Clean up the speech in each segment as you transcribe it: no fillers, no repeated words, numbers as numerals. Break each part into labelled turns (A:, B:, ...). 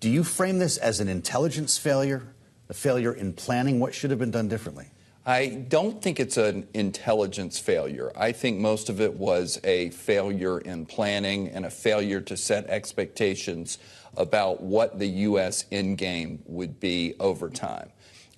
A: Do you frame this as an intelligence failure, a failure in planning? What should have been done differently?
B: I don't think it's an intelligence failure. I think most of it was a failure in planning and a failure to set expectations about what the U.S. endgame would be over time.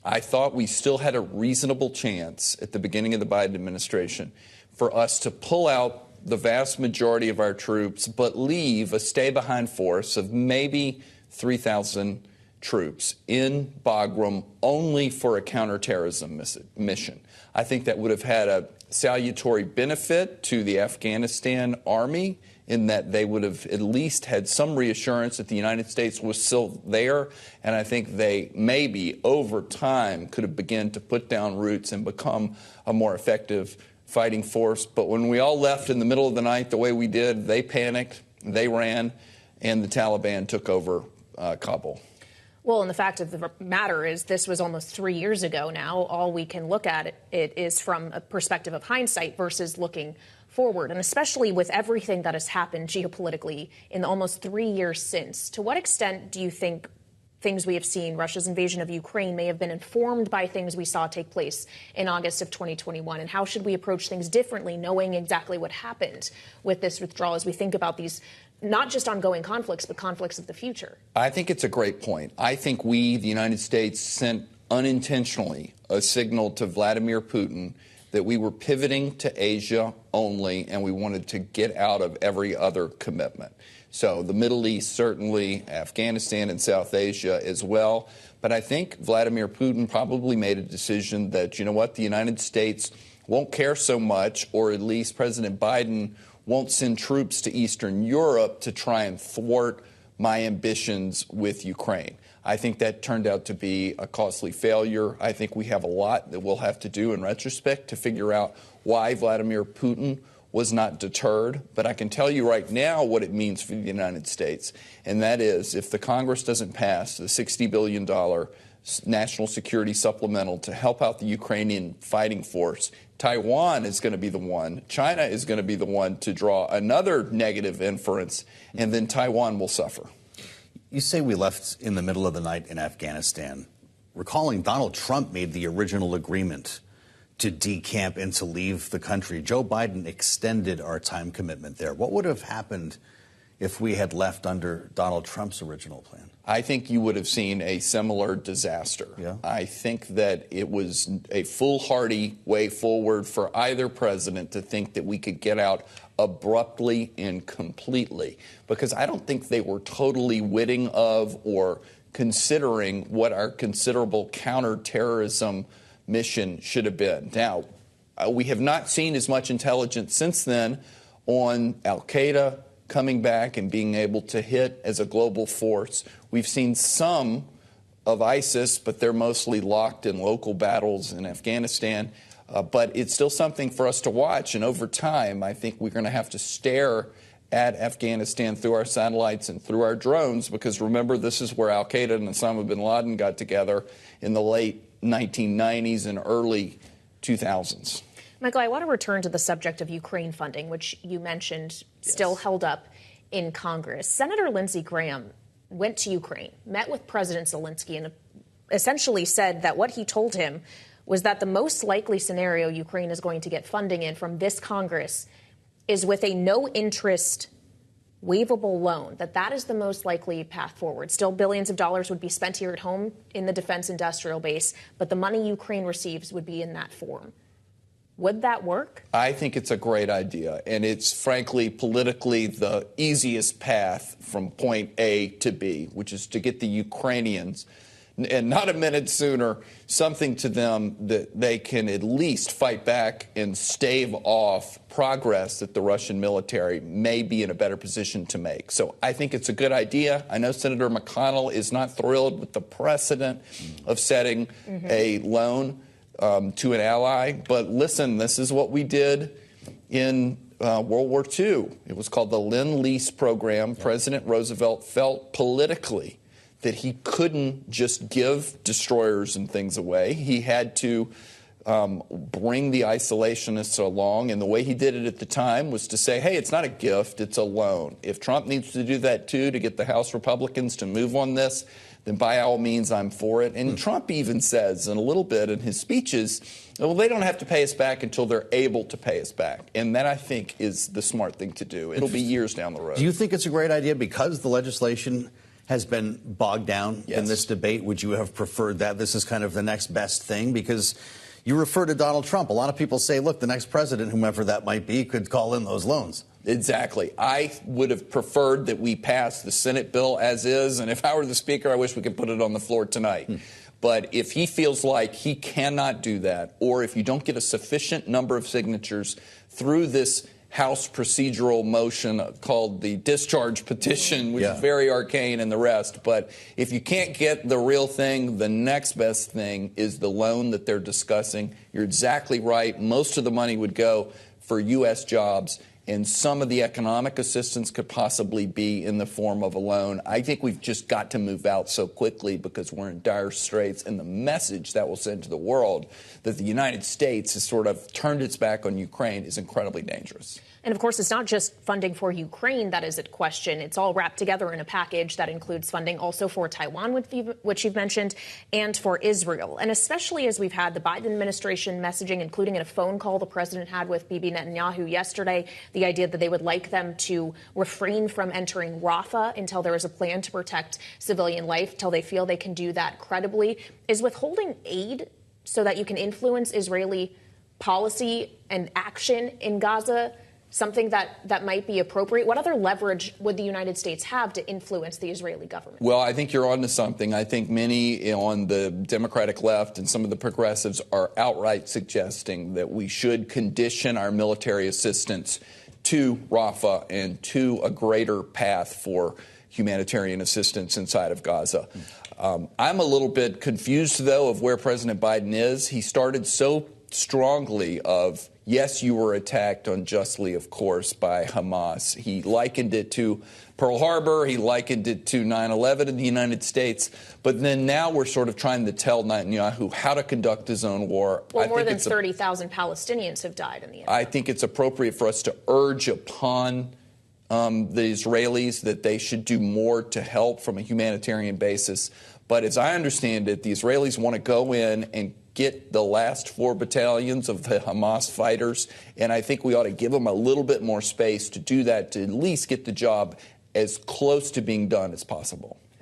B: I thought we still had a reasonable chance at the beginning of the Biden administration for us to pull out the vast majority of our troops, but leave a stay-behind force of maybe 3,000 troops in Bagram only for a counterterrorism mission. I think that would have had a salutary benefit to the Afghanistan army in that they would have at least had some reassurance that the United States was still there. And I think they maybe over time could have begun to put down roots and become a more effective fighting force. But when we all left in the middle of the night the way we did, they panicked, they ran, and the Taliban took over Kabul.
C: Well, and the fact of the matter is this was almost 3 years ago now. All we can look at it is from a perspective of hindsight versus looking forward, and especially with everything that has happened geopolitically in the almost 3 years since. To what extent do you think things we have seen, Russia's invasion of Ukraine, may have been informed by things we saw take place in August of 2021? And how should we approach things differently, knowing exactly what happened with this withdrawal as we think about these not just ongoing conflicts, but conflicts of the future?
B: I think it's a great point. I think we, the United States, sent unintentionally a signal to Vladimir Putin that we were pivoting to Asia only and we wanted to get out of every other commitment. So the Middle East, certainly, Afghanistan and South Asia as well. But I think Vladimir Putin probably made a decision that, you know what, the United States won't care so much, or at least President Biden won't send troops to Eastern Europe to try and thwart my ambitions with Ukraine. I think that turned out to be a costly failure. I think we have a lot that we'll have to do in retrospect to figure out why Vladimir Putin was not deterred. But I can tell you right now what it means for the United States, and that is if the Congress doesn't pass the $60 billion national security supplemental to help out the Ukrainian fighting force, Taiwan is going to be the one, China is going to be the one to draw another negative inference, and then Taiwan will suffer.
A: You say we left in the middle of the night in Afghanistan. Recalling Donald Trump made the original agreement to decamp and to leave the country. Joe Biden extended our time commitment there. What would have happened if we had left under Donald Trump's original plan?
B: I think you would have seen a similar disaster.
A: Yeah.
B: I think that it was a foolhardy way forward for either president to think that we could get out abruptly and completely, because I don't think they were totally witting of or considering what our considerable counterterrorism mission should have been. Now, we have not seen as much intelligence since then on al-Qaeda coming back and being able to hit as a global force. We've seen some of ISIS, but they're mostly locked in local battles in Afghanistan. But it's still something for us to watch. And over time, I think we're going to have to stare at Afghanistan through our satellites and through our drones, because remember, this is where al-Qaeda and Osama bin Laden got together in the late 1990s and early 2000s.
C: Michael, I want to return to the subject of Ukraine funding, which you mentioned still held up in Congress. Senator Lindsey Graham went to Ukraine, met with President Zelensky, and essentially said that what he told him was that the most likely scenario Ukraine is going to get funding in from this Congress is with a no-interest waivable loan, that is the most likely path forward. Still, billions of dollars would be spent here at home in the defense industrial base, but the money Ukraine receives would be in that form. Would that work? I
B: think it's a great idea, and it's frankly politically the easiest path from point A to B, which is to get the Ukrainians, and not a minute sooner, something to them that they can at least fight back and stave off progress that the Russian military may be in a better position to make. So I think it's a good idea. I know Senator McConnell is not thrilled with the precedent of setting a loan to an ally. But listen, this is what we did in World War II. It was called the Lend-Lease program. President Roosevelt felt politically that he couldn't just give destroyers and things away. He had to bring the isolationists along. And the way he did it at the time was to say, hey, it's not a gift, it's a loan. If Trump needs to do that, too, to get the House Republicans to move on this, then by all means, I'm for it. And Trump even says in a little bit in his speeches, well, they don't have to pay us back until they're able to pay us back. And that, I think, is the smart thing to do. It'll be years down the road.
A: Do you think it's a great idea because the legislation has been bogged down in this debate? Would you have preferred that? This is kind of the next best thing because you refer to Donald Trump. A lot of people say, look, the next president, whomever that might be, could call in those loans.
B: Exactly. I would have preferred that we pass the Senate bill as is. And if I were the Speaker, I wish we could put it on the floor tonight. But if he feels like he cannot do that, or if you don't get a sufficient number of signatures through this House procedural motion called the discharge petition, which is very arcane and the rest. But if you can't get the real thing, the next best thing is the loan that they're discussing. You're exactly right. Most of the money would go for U.S. jobs, and some of the economic assistance could possibly be in the form of a loan. I think we've just got to move out so quickly because we're in dire straits, and the message that will send to the world that the United States has sort of turned its back on Ukraine is incredibly dangerous.
C: And of course, it's not just funding for Ukraine that is at question. It's all wrapped together in a package that includes funding also for Taiwan, which you've mentioned, and for Israel. And especially as we've had the Biden administration messaging, including in a phone call the president had with Bibi Netanyahu yesterday, the idea that they would like them to refrain from entering Rafah until there is a plan to protect civilian life, until they feel they can do that credibly. Is withholding aid so that you can influence Israeli policy and action in Gaza something that might be appropriate? What other leverage would the United States have to influence the Israeli government?
B: Well, I think you're on to something. I think many on the Democratic left and some of the progressives are outright suggesting that we should condition our military assistance to Rafah and to a greater path for humanitarian assistance inside of Gaza. I'm a little bit confused, though, of where President Biden is. He started so strongly of, yes, you were attacked unjustly, of course, by Hamas. He likened it to Pearl Harbor. He likened it to 9/11 in the United States. But then now we're sort of trying to tell Netanyahu how to conduct his own war.
C: Well, more than 30,000 Palestinians have died in the end.
B: I think it's appropriate for us to urge upon the Israelis that they should do more to help from a humanitarian basis. But as I understand it, the Israelis want to go in and get the last 4 battalions of the Hamas fighters, and I think we ought to give them a little bit more space to do that, to at least get the job as close to being done as possible.